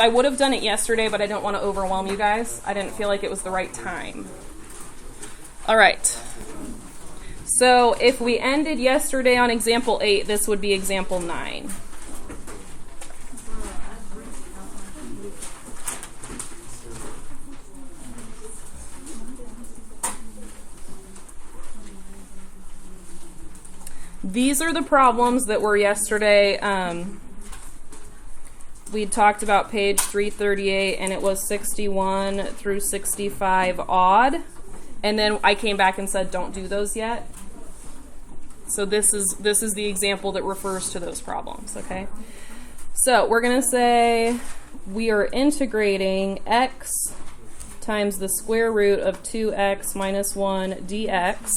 I would have done it yesterday, but I don't want to overwhelm you guys. I didn't feel like it was the right time. All right. So if we ended yesterday on example 8, this would be example 9. These are the problems that were yesterday. We talked about page 338, and it was 61 through 65 odd. And then I came back and said, don't do those yet. So this is the example that refers to those problems, okay? So we're going to say we are integrating x times the square root of 2x minus 1 dx,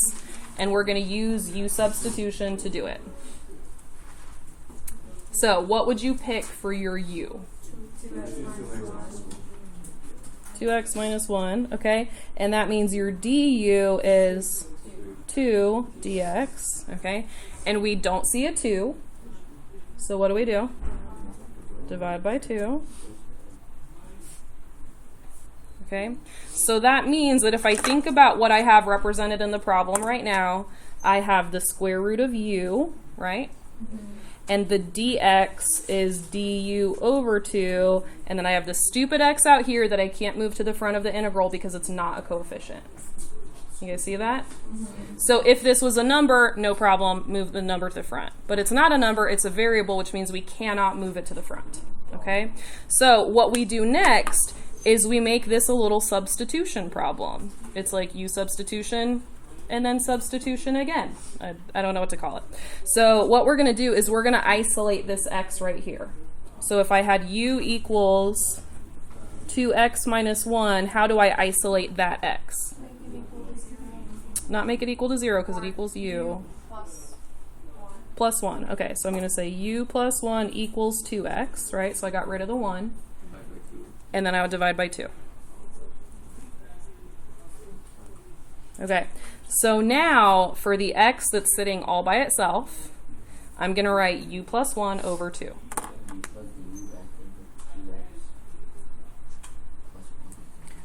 and we're going to use u substitution to do it. So what would you pick for your u? 2x minus 1, okay? And that means your du is 2 dx, okay? And we don't see a 2, so what do? Divide by 2. Okay, so that means that if I think about what I have represented in the problem right now, I have the square root of u, right? And the dx is du over 2, and then I have the stupid x out here that I can't move to the front of the integral because it's not a coefficient. You guys see that? So if this was a number, no problem, move the number to the front. But it's not a number, it's a variable, which means we cannot move it to the front. Okay, so what we do next is we make this a little substitution problem. It's like u substitution and then substitution again. I don't know what to call it. So what we're going to do is we're going to isolate this x right here. So if I had u equals 2x minus 1, how do I isolate that x? Not make it equal to 0 because it equals u. Plus 1. Okay, so I'm going to say u plus 1 equals 2x, right? So I got rid of the 1. And then I would divide by 2. Okay, so now for the x that's sitting all by itself, I'm going to write u plus 1 over 2.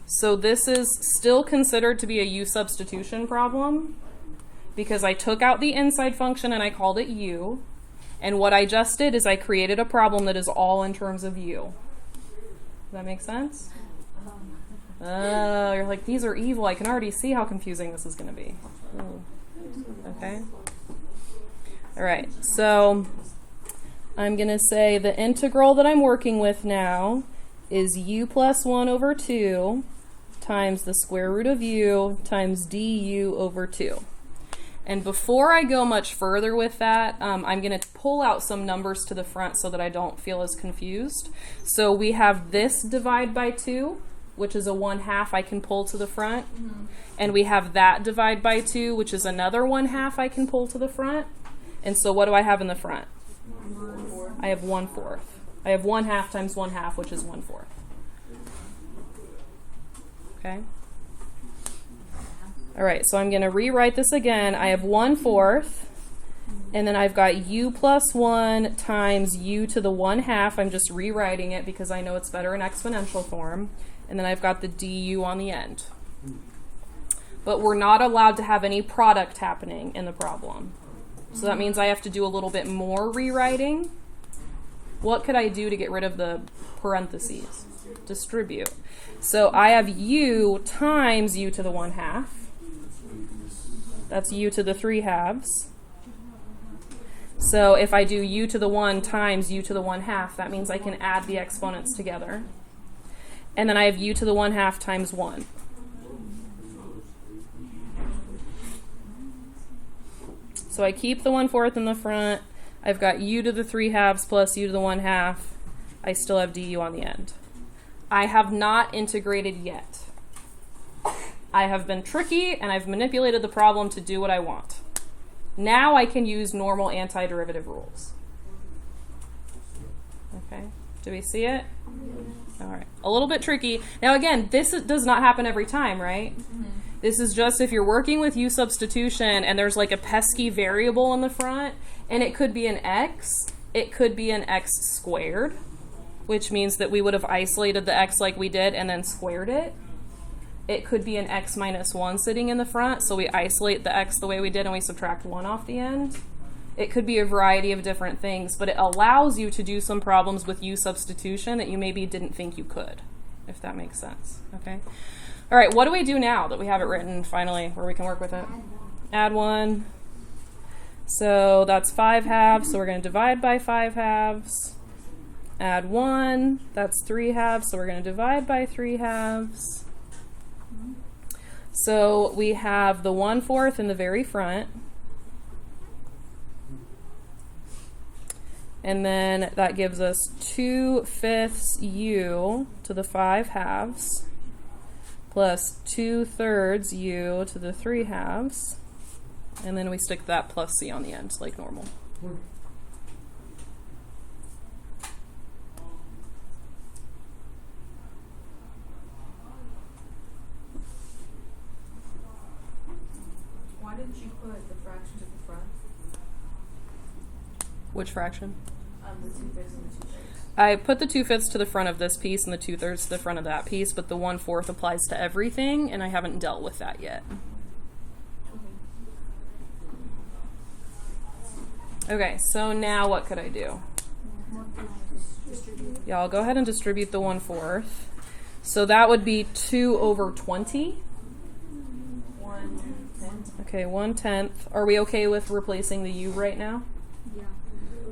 So this is still considered to be a u substitution problem because I took out the inside function and I called it u. And what I just did is I created a problem that is all in terms of u. Does that make sense? You're like, these are evil. I can already see how confusing this is going to be. Ooh. Okay. All right. So I'm going to say the integral that I'm working with now is u plus 1 over 2 times the square root of u times du over 2. And before I go much further with that, I'm going to pull out some numbers to the front so that I don't feel as confused. So we have this divide by 2, which is a 1/2 I can pull to the front. And we have that divide by 2, which is another 1/2 I can pull to the front. And so what do I have in the front? I have 1/4. I have 1/2 times 1/2, which is 1/4. Okay? All right, so I'm going to rewrite this again. I have 1/4, and then I've got u plus 1 times u to the 1/2. I'm just rewriting it because I know it's better in exponential form. And then I've got the du on the end. But we're not allowed to have any product happening in the problem. So that means I have to do a little bit more rewriting. What could I do to get rid of the parentheses? Distribute. So I have u times u to the 1/2. That's u to the 3/2. So if I do u to the 1 times u to the 1/2, that means I can add the exponents together. And then I have u to the 1/2 times 1. So I keep the 1/4 in the front. I've got u to the 3/2 plus u to the 1/2. I still have du on the end. I have not integrated yet. I have been tricky and I've manipulated the problem to do what I want. Now I can use normal antiderivative rules. Okay, do we see it? All right, a little bit tricky. Now again, this does not happen every time, right? This is just if you're working with u substitution and there's like a pesky variable in the front, and it could be an x, it could be an x squared, which means that we would have isolated the x like we did and then squared it. It could be an x minus 1 sitting in the front, so we isolate the x the way we did and we subtract 1 off the end. It could be a variety of different things, but it allows you to do some problems with U substitution that you maybe didn't think you could, if that makes sense. Okay. All right, what do we do now that we have it written finally where we can work with it? Add 1. So that's 5/2, so we're going to divide by 5/2. Add 1, that's 3/2, so we're going to divide by 3/2. So we have the 1/4 in the very front. And then that gives us 2/5 u to the 5/2 plus 2/3 u to the 3/2. And then we stick that plus c on the end, like normal. Why didn't you put the fractions at the front? Which fraction? The 2/5 and the 2/3. I put the 2/5 to the front of this piece and the 2/3 to the front of that piece, but the 1/4 applies to everything, and I haven't dealt with that yet. Okay, so now what could I do? Yeah, I'll go ahead and distribute the 1/4. So that would be 2/20. 1/10. Okay, 1/10. Are we okay with replacing the u right now? Yeah.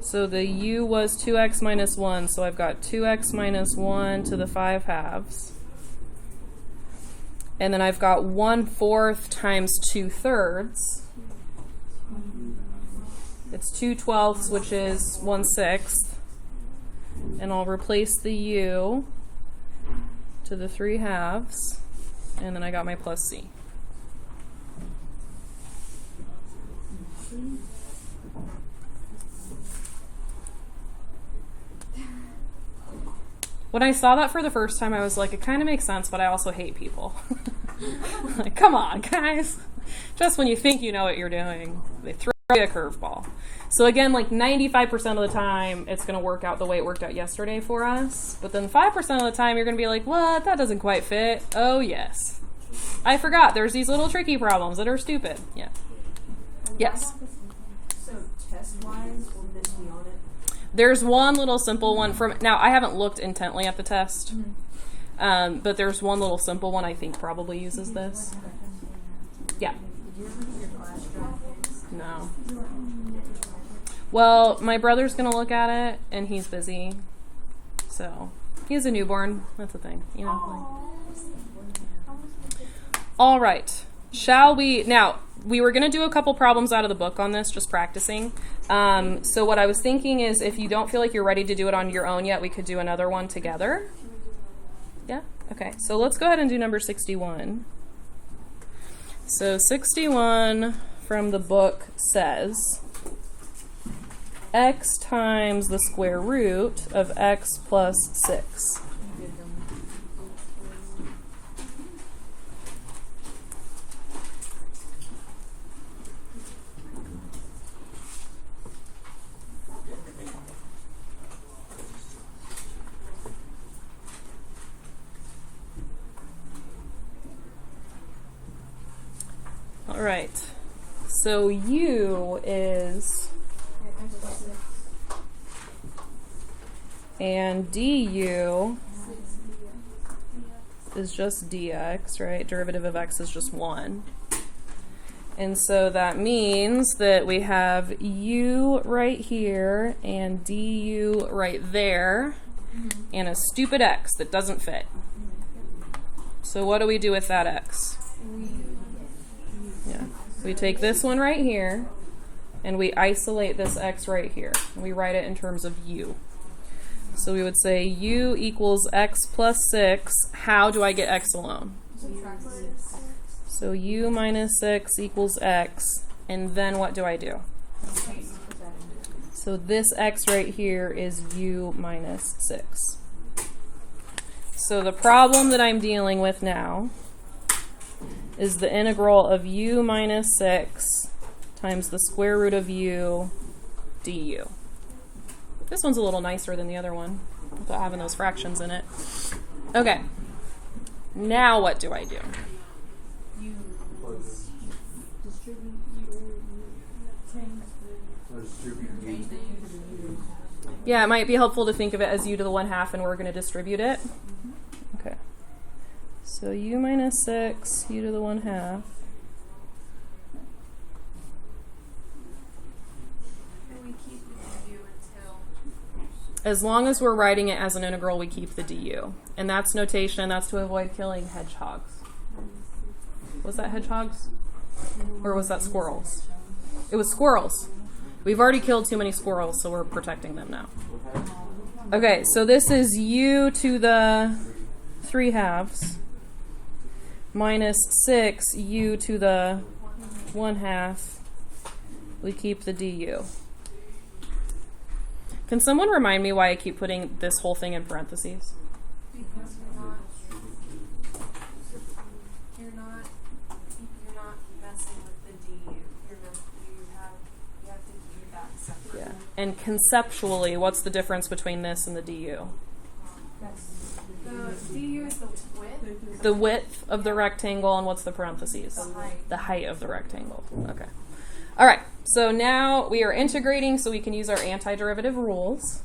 So the u was 2x minus 1, so I've got 2x minus 1 to the 5/2. And then I've got 1/4 times 2/3. It's 2/12, which is 1/6. And I'll replace the u to the 3/2. And then I got my plus c. When I saw that for the first time, I was like, it kind of makes sense, but I also hate people. Like, come on, guys. Just when you think you know what you're doing, they throw you a curveball. So again, like 95% of the time, it's going to work out the way it worked out yesterday for us. But then 5% of the time, you're going to be like, what? That doesn't quite fit. Oh, yes. I forgot. There's these little tricky problems that are stupid. Yeah. Yes. So test-wise, will this be on it? There's one little simple one from, now I haven't looked intently at the test, but there's one little simple one I think probably uses this. Yeah. No. Well, my brother's going to look at it, and he's busy. So, he has a newborn. That's the thing, you know. All right. Shall we, now, we were going to do a couple problems out of the book on this, just practicing. So what I was thinking is if you don't feel like you're ready to do it on your own yet, we could do another one together. Yeah? Okay. So let's go ahead and do number 61. So 61 from the book says x times the square root of x plus 6. All right, so u is, and du is just dx, right? Derivative of x is just 1. And so that means that we have u right here and du right there, and a stupid x that doesn't fit. So what do we do with that x? Yeah. We take this one right here, and we isolate this x right here. And we write it in terms of u. So we would say u equals x plus 6. How do I get x alone? So u minus 6 equals x. And then what do I do? So this x right here is u minus 6. So the problem that I'm dealing with now is the integral of u minus 6 times the square root of u du. This one's a little nicer than the other one. without having those fractions in it. Okay. Now what do I do? You distribute change the u to the u. Yeah, it might be helpful to think of it as u to the 1/2, and we're going to distribute it. Okay. So u minus 6, u to the 1/2. And we keep the du until... As long as we're writing it as an integral, we keep the du. And that's notation. That's to avoid killing hedgehogs. Was that hedgehogs? Or was that squirrels? It was squirrels. We've already killed too many squirrels, so we're protecting them now. Okay, so this is u to the 3/2 minus 6 u to the 1/2. We keep the du. Can someone remind me why I keep putting this whole thing in parentheses? Because you're not messing with the du. You have to keep that separate. Yeah. And conceptually, what's the difference between this and the du? The du is the width. The width of the rectangle, and what's the parentheses? The height. The height of the rectangle. Okay. All right. So now we are integrating, so we can use our antiderivative rules.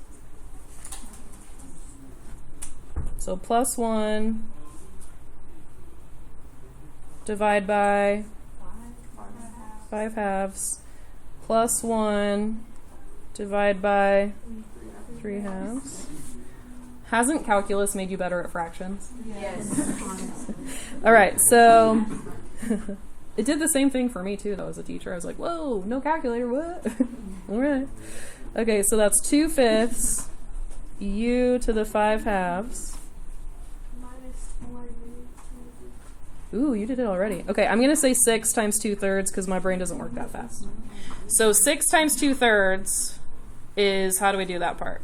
So plus 1 divide by 5/2 plus 1 divide by 3/2. Hasn't calculus made you better at fractions? Yes. All right, so it did the same thing for me too, though, as a teacher. I was like, whoa, no calculator, what? All right. Okay, so that's 2/5 u to the 5/2. Ooh, you did it already. Okay, I'm going to say 6 times 2/3 because my brain doesn't work that fast. So 6 times 2/3 is, how do we do that part?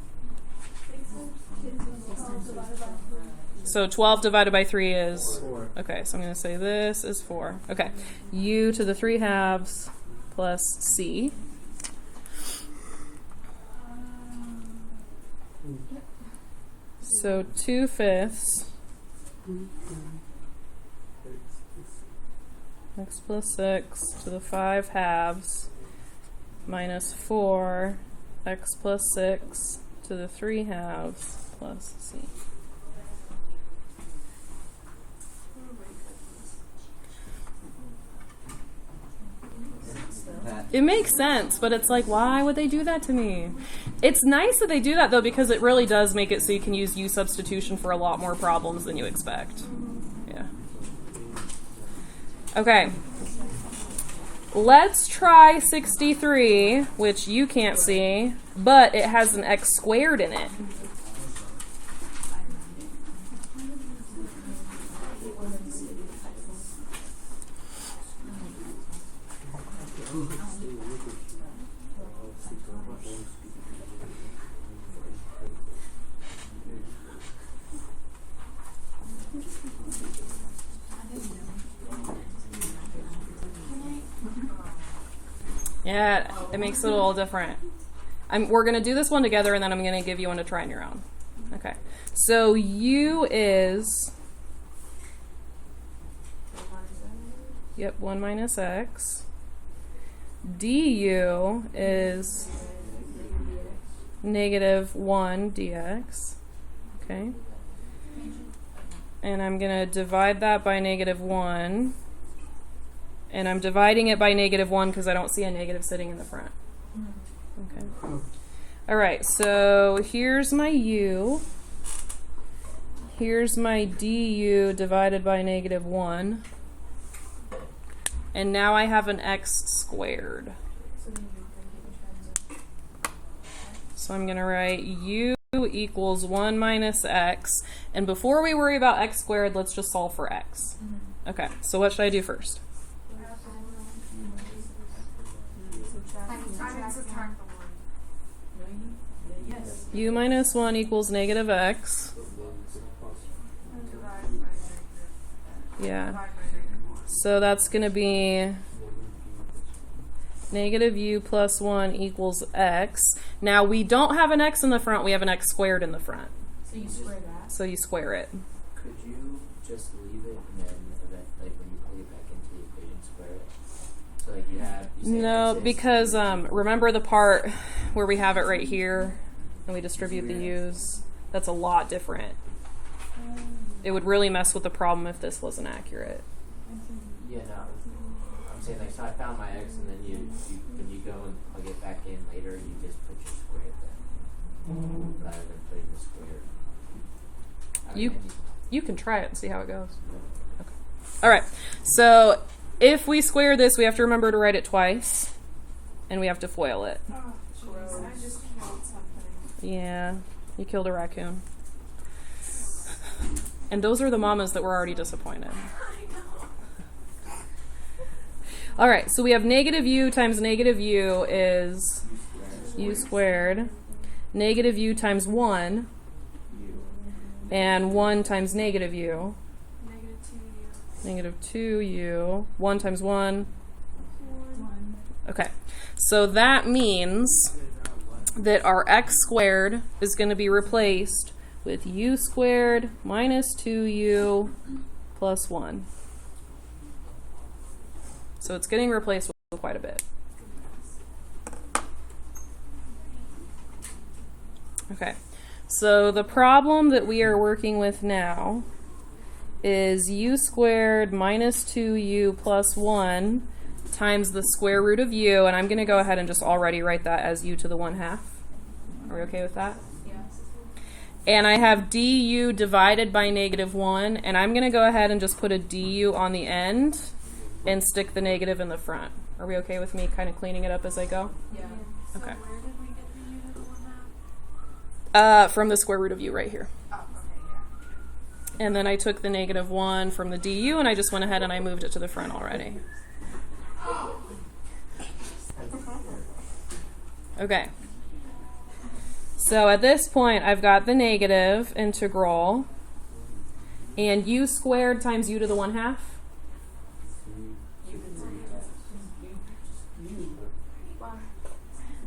So 12 divided by 3 is, okay, so I'm going to say this is 4. Okay, u to the 3/2 plus c. So 2/5 x plus 6 to the 5/2 minus 4 x plus 6 to the 3/2 plus c. It makes sense, but it's like, why would they do that to me? It's nice that they do that, though, because it really does make it so you can use u substitution for a lot more problems than you expect. Yeah. Okay. Let's try 63, which you can't see, but it has an x squared in it. Yeah, it makes it a little different. We're going to do this one together, and then I'm going to give you one to try on your own. Okay. So u is, yep, 1 minus x. Du is negative 1 dx. Okay. And I'm going to divide that by negative 1. And I'm dividing it by negative 1 because I don't see a negative sitting in the front. Okay. All right, so here's my u. Here's my du divided by negative 1. And now I have an x squared. So I'm going to write u equals 1 minus x. And before we worry about x squared, let's just solve for x. Okay, so what should I do first? U minus 1 equals negative x. Yeah. So that's going to be negative u plus 1 equals x. Now we don't have an x in the front, we have an x squared in the front. So you square that. So you square it. Could you just leave it and then like when you plug it back into the equation, square it? So like you have. You say No, x is- because remember the part where we have it right here and we distribute the u's? That's a lot different. It would really mess with the problem if this wasn't accurate. Yeah, no. I'm saying like so I found my x and then you when you go and plug it back in later, you just put your square then rather than putting the square. You can try it and see how it goes. Okay. All right. So if we square this, we have to remember to write it twice, and we have to FOIL it. Oh, jeez, I just killed something. Yeah, you killed a raccoon. And those are the mamas that were already disappointed. All right, so we have negative u times negative u is u squared. Negative u times 1, and 1 times negative u. Negative 2u. Negative 2u. 1 times 1. Okay, so that means that our x squared is going to be replaced with u squared minus 2u plus 1. So it's getting replaced with quite a bit. Okay, so the problem that we are working with now is u squared minus 2u plus 1 times the square root of u, and I'm going to go ahead and just already write that as u to the 1/2. Are we okay with that? Yes. And I have du divided by negative 1, and I'm going to go ahead and just put a du on the end and stick the negative in the front. Are we okay with me kind of cleaning it up as I go? Yeah. So Okay. where did we get the u to the 1/2? From the square root of u right here. Oh, okay, yeah. And then I took the negative 1 from the du, and I just went ahead and I moved it to the front already. Okay. So at this point, I've got the negative integral, and u squared times u to the 1/2.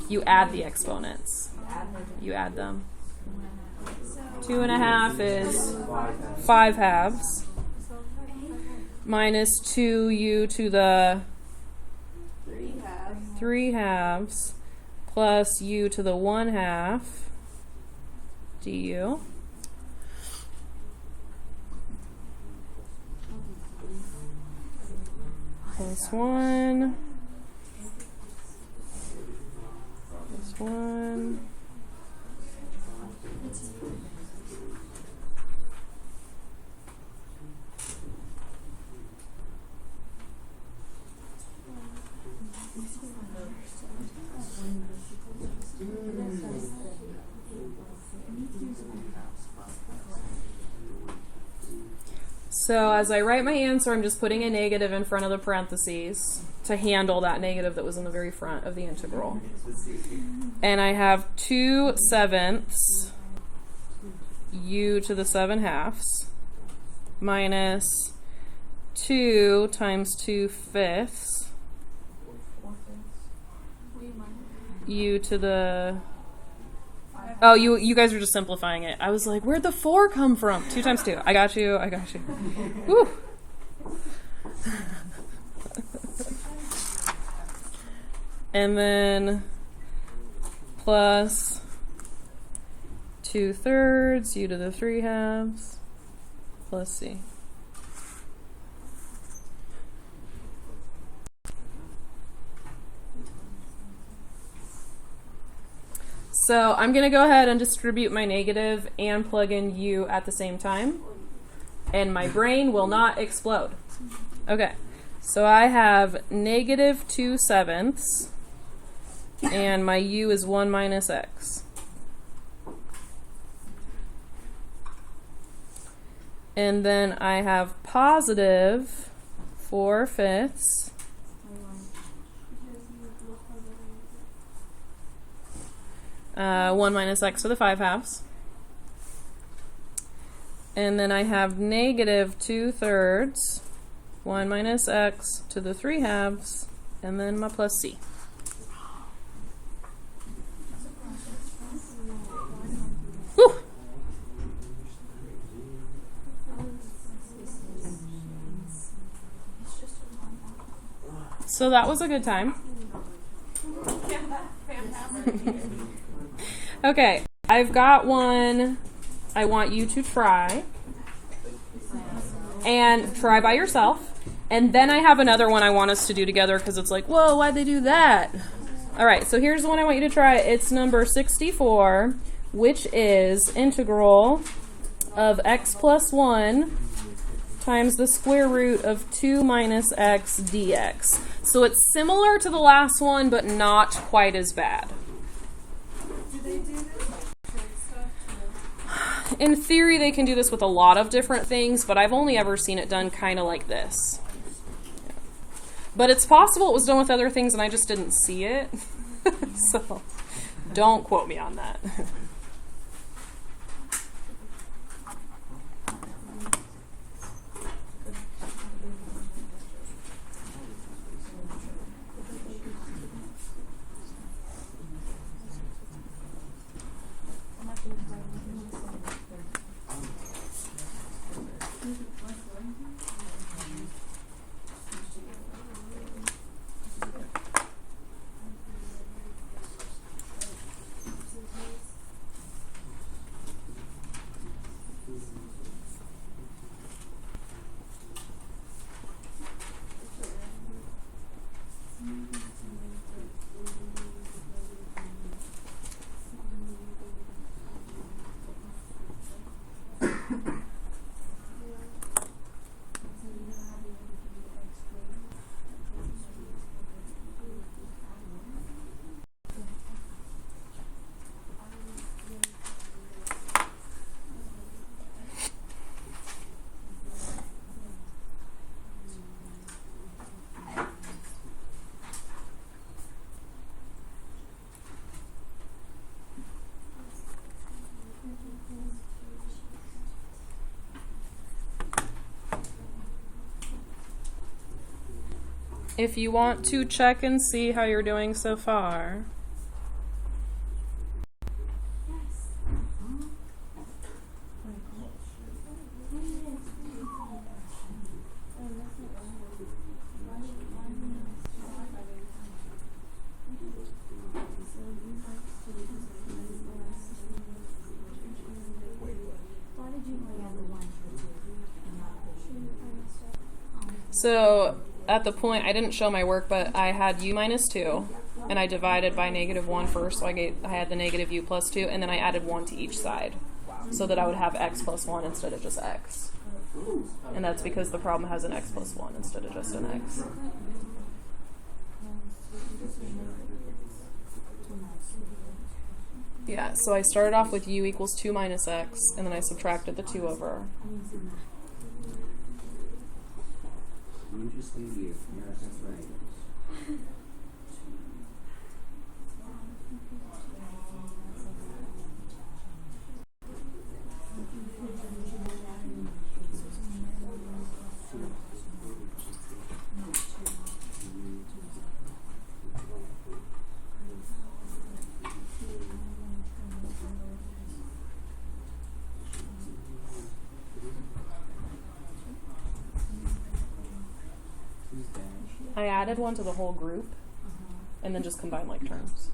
You add the exponents. You add them. 2.5 is 5 halves minus 2u to the 3 halves plus u to the 1/2 du. Plus 1. Plus 1. So as I write my answer, I'm just putting a negative in front of the parentheses to handle that negative that was in the very front of the integral. And I have 2/7 u to the 7/2 minus 2 times 2/5 u to the... Oh, you guys are just simplifying it. I was like, where'd the 4 come from? 2 times 2. I got you. Whew. And then plus 2/3 u to the 3/2 plus c. So I'm going to go ahead and distribute my negative and plug in u at the same time. And my brain will not explode. Okay, so I have negative 2/7 and my u is 1 minus x. And then I have positive 4/5 1 minus x to the 5/2. And then I have negative 2/3 1 minus x to the 3/2, and then my plus c. Whew. So that was a good time. Okay, I've got one I want you to try. And try by yourself. And then I have another one I want us to do together because it's like, whoa, why'd they do that? All right, so here's the one I want you to try. It's number 64, which is integral of x plus 1 times the square root of 2 minus x dx. So it's similar to the last one, but not quite as bad. Do they do this like stuff? In theory, they can do this with a lot of different things, but I've only ever seen it done kind of like this. But it's possible it was done with other things and I just didn't see it. So don't quote me on that. If you want to check and see how you're doing so far. So at the point, I didn't show my work, but I had u minus 2, and I divided by -1 first, so I had the negative u plus 2, and then I added 1 to each side, so that I would have x plus 1 instead of just x. And that's because the problem has an x plus 1 instead of just an x. Yeah, so I started off with u equals 2 minus x, and then I subtracted the 2 over. You just leave you. Yeah, that's right. I added 1 to the whole group, and then just combined like terms.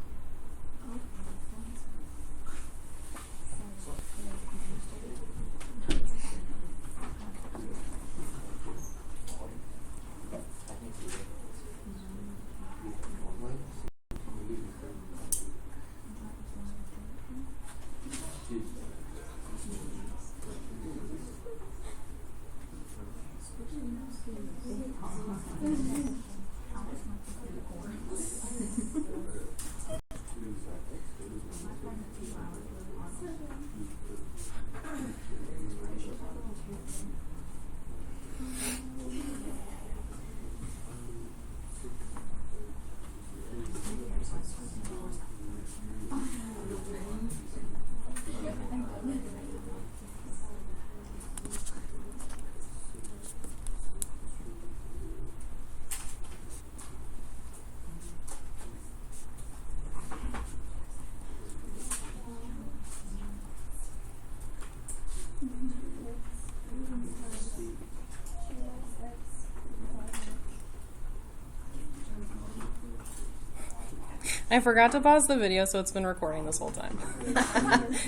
I forgot to pause the video, so it's been recording this whole time.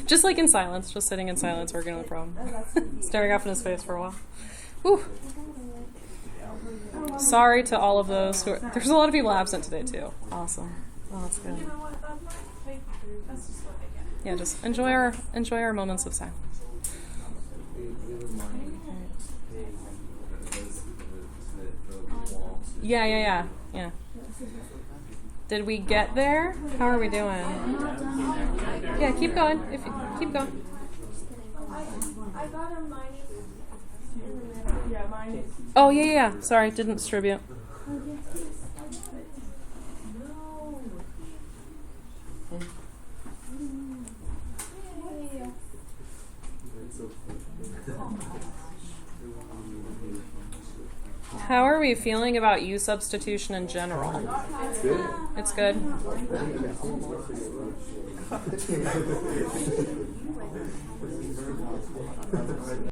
Just like in silence, just sitting in silence, working on the problem. Staring off in his face for a while. Whew. Sorry to all of those who are, there's a lot of people absent today too. Awesome. Oh, that's good. You know what? That might take through. That's just what I get. Yeah, just enjoy our moments of silence. Yeah. Did we get there? How are we doing? Yeah, keep going. Keep going. I got a minus in the middle. Yeah, minus. Oh yeah. Sorry, didn't distribute. How are we feeling about U substitution in general? It's good.